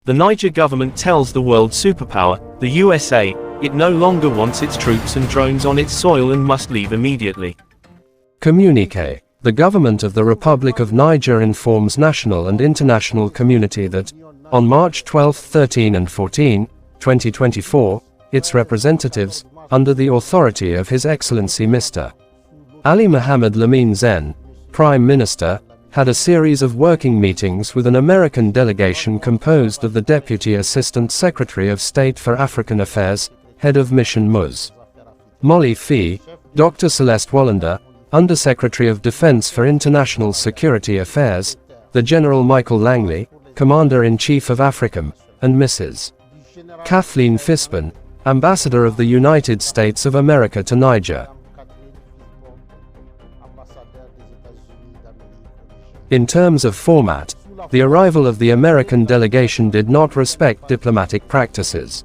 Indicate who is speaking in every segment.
Speaker 1: The Niger government tells the world superpower, the USA, it no longer wants its troops and drones on its soil and must leave immediately.
Speaker 2: Communiqué. The government of the Republic of Niger informs national and international community that, on March 12, 13 and 14, 2024, its representatives, under the authority of His Excellency Mr. Ali Mohamed Lamine Zen, Prime Minister, had a series of working meetings with an American delegation composed of the Deputy Assistant Secretary of State for African Affairs, Head of Mission Ms. Phee, Dr. Céleste Wallander, Undersecretary of Defense for International Security Affairs, the General Michael Langley, Commander-in-Chief of Africom, and Mrs. Kathleen Fisbon, Ambassador of the United States of America to Niger. In terms of format, the arrival of the American delegation did not respect diplomatic practices.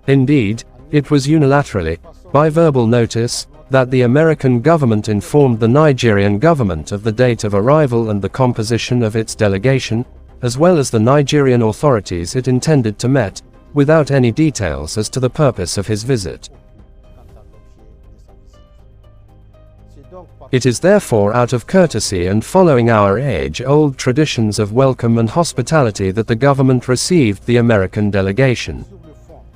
Speaker 2: Indeed, it was unilaterally, by verbal notice, that the American government informed the Nigerian government of the date of arrival and the composition of its delegation, as well as the Nigerian authorities it intended to meet, without any details as to the purpose of his visit. It is therefore out of courtesy and following our age-old traditions of welcome and hospitality that the government received the American delegation.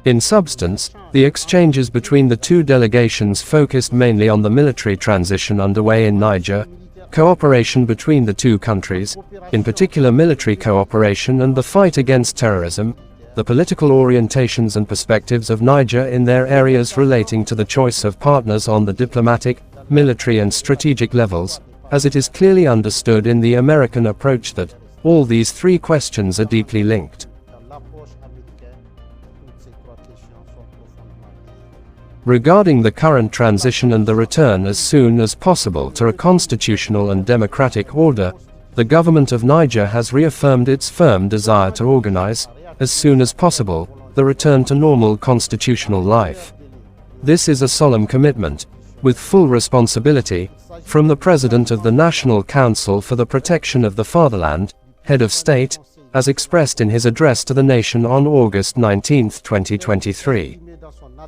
Speaker 2: In substance, the exchanges between the two delegations focused mainly on the military transition underway in Niger, cooperation between the two countries, in particular military cooperation and the fight against terrorism, the political orientations and perspectives of Niger in their areas relating to the choice of partners on the diplomatic, military and strategic levels, as it is clearly understood in the American approach that all these three questions are deeply linked. Regarding the current transition and the return as soon as possible to a constitutional and democratic order, the government of Niger has reaffirmed its firm desire to organize, as soon as possible, the return to normal constitutional life. This is a solemn commitment, with full responsibility, from the President of the National Council for the Protection of the Fatherland, Head of State, as expressed in his address to the nation on August 19, 2023.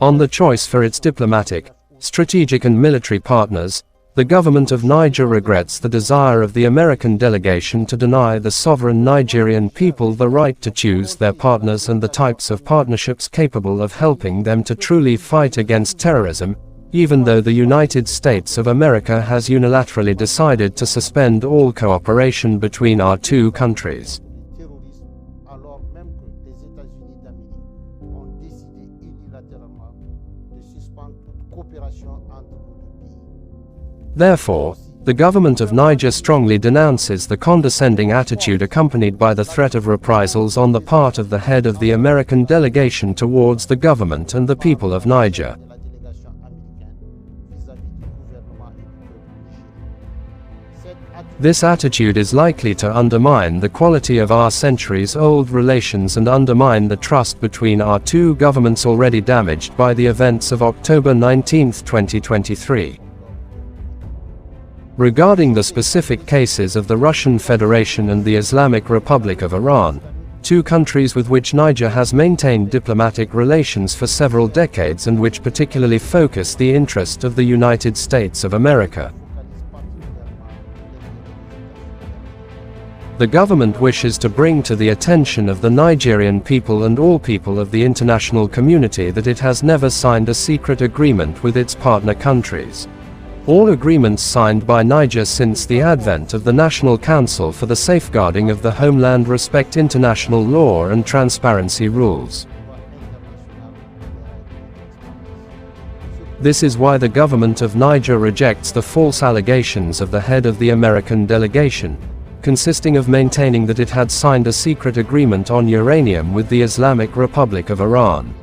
Speaker 2: On the choice for its diplomatic, strategic and military partners, the government of Niger regrets the desire of the American delegation to deny the sovereign Nigerian people the right to choose their partners and the types of partnerships capable of helping them to truly fight against terrorism, even though the United States of America has unilaterally decided to suspend all cooperation between our two countries. Therefore, the government of Niger strongly denounces the condescending attitude accompanied by the threat of reprisals on the part of the head of the American delegation towards the government and the people of Niger. This attitude is likely to undermine the quality of our centuries-old relations and undermine the trust between our two governments already damaged by the events of October 19, 2023. Regarding the specific cases of the Russian Federation and the Islamic Republic of Iran, two countries with which Niger has maintained diplomatic relations for several decades and which particularly focus the interest of the United States of America. The government wishes to bring to the attention of the Nigerian people and all people of the international community that it has never signed a secret agreement with its partner countries. All agreements signed by Niger since the advent of the National Council for the Safeguarding of the Homeland respect international law and transparency rules. This is why the government of Niger rejects the false allegations of the head of the American delegation, consisting of maintaining that it had signed a secret agreement on uranium with the Islamic Republic of Iran.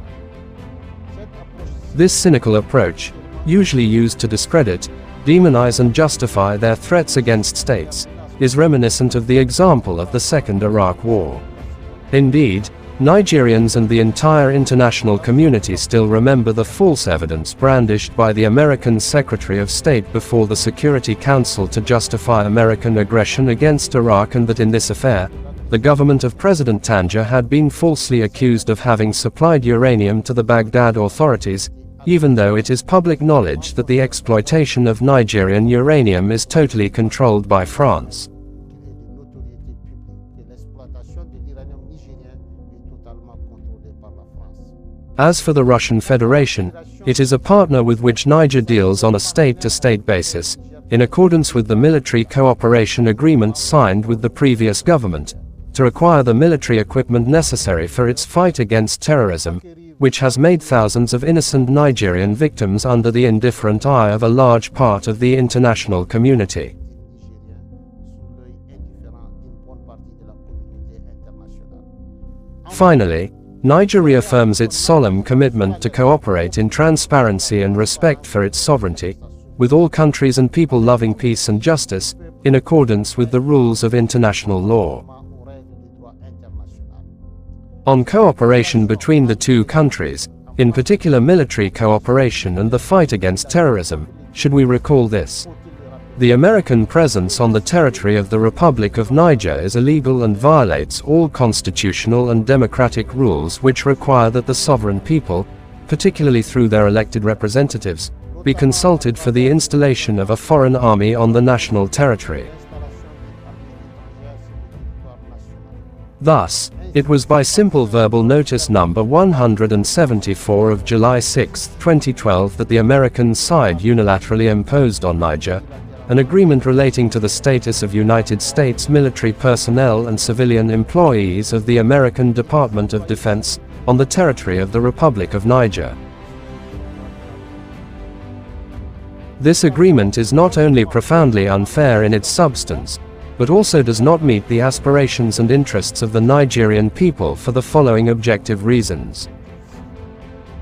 Speaker 2: This cynical approach, usually used to discredit, demonize and justify their threats against states, is reminiscent of the example of the Second Iraq War. Indeed, Nigerians and the entire international community still remember the false evidence brandished by the American Secretary of State before the Security Council to justify American aggression against Iraq, and that in this affair, the government of President Tanja had been falsely accused of having supplied uranium to the Baghdad authorities, even though it is public knowledge that the exploitation of Nigerian uranium is totally controlled by France. As for the Russian Federation, it is a partner with which Niger deals on a state-to-state basis, in accordance with the military cooperation agreement signed with the previous government, to acquire the military equipment necessary for its fight against terrorism, which has made thousands of innocent Nigerian victims under the indifferent eye of a large part of the international community. Finally, Niger reaffirms its solemn commitment to cooperate in transparency and respect for its sovereignty, with all countries and people loving peace and justice, in accordance with the rules of international law. On cooperation between the two countries, in particular military cooperation and the fight against terrorism, should we recall this? The American presence on the territory of the Republic of Niger is illegal and violates all constitutional and democratic rules which require that the sovereign people, particularly through their elected representatives, be consulted for the installation of a foreign army on the national territory. Thus, it was by simple verbal notice number 174 of July 6, 2012 that the American side unilaterally imposed on Niger an agreement relating to the status of United States military personnel and civilian employees of the American Department of Defense on the territory of the Republic of Niger. This agreement is not only profoundly unfair in its substance, but also does not meet the aspirations and interests of the Nigerian people for the following objective reasons.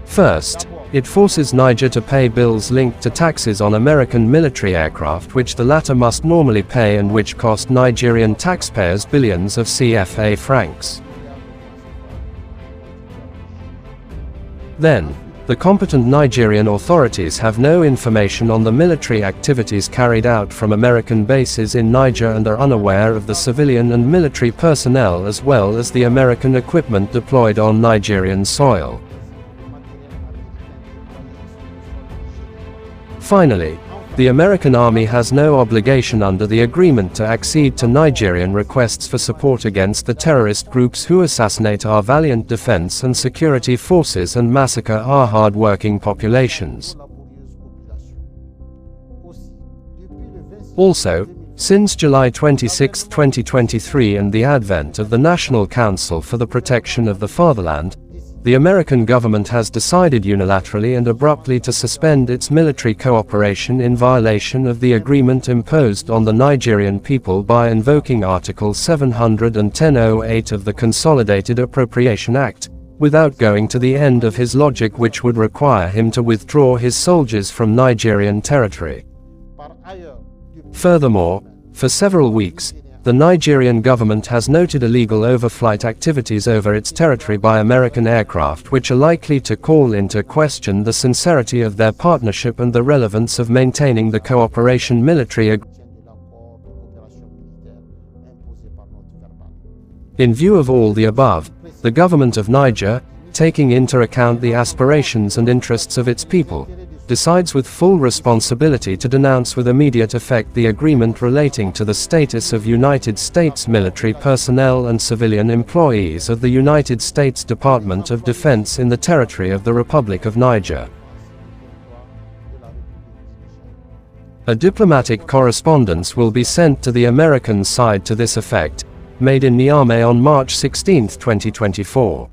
Speaker 2: First, it forces Niger to pay bills linked to taxes on American military aircraft which the latter must normally pay and which cost Nigerian taxpayers billions of CFA francs. Then, the competent Nigerian authorities have no information on the military activities carried out from American bases in Niger and are unaware of the civilian and military personnel as well as the American equipment deployed on Nigerian soil. Finally, the American Army has no obligation under the agreement to accede to Nigerian requests for support against the terrorist groups who assassinate our valiant defense and security forces and massacre our hard-working populations. Also, since July 26, 2023 and the advent of the National Council for the Protection of the Fatherland, the American government has decided unilaterally and abruptly to suspend its military cooperation in violation of the agreement imposed on the Nigerian people by invoking Article 710(08) of the Consolidated Appropriation Act, without going to the end of his logic which would require him to withdraw his soldiers from Nigerian territory. Furthermore, for several weeks, the Nigerian government has noted illegal overflight activities over its territory by American aircraft which are likely to call into question the sincerity of their partnership and the relevance of maintaining the cooperation military agreement. In view of all the above, the government of Niger, taking into account the aspirations and interests of its people, decides with full responsibility to denounce with immediate effect the agreement relating to the status of United States military personnel and civilian employees of the United States Department of Defense in the territory of the Republic of Niger. A diplomatic correspondence will be sent to the American side to this effect, made in Niamey on March 16, 2024.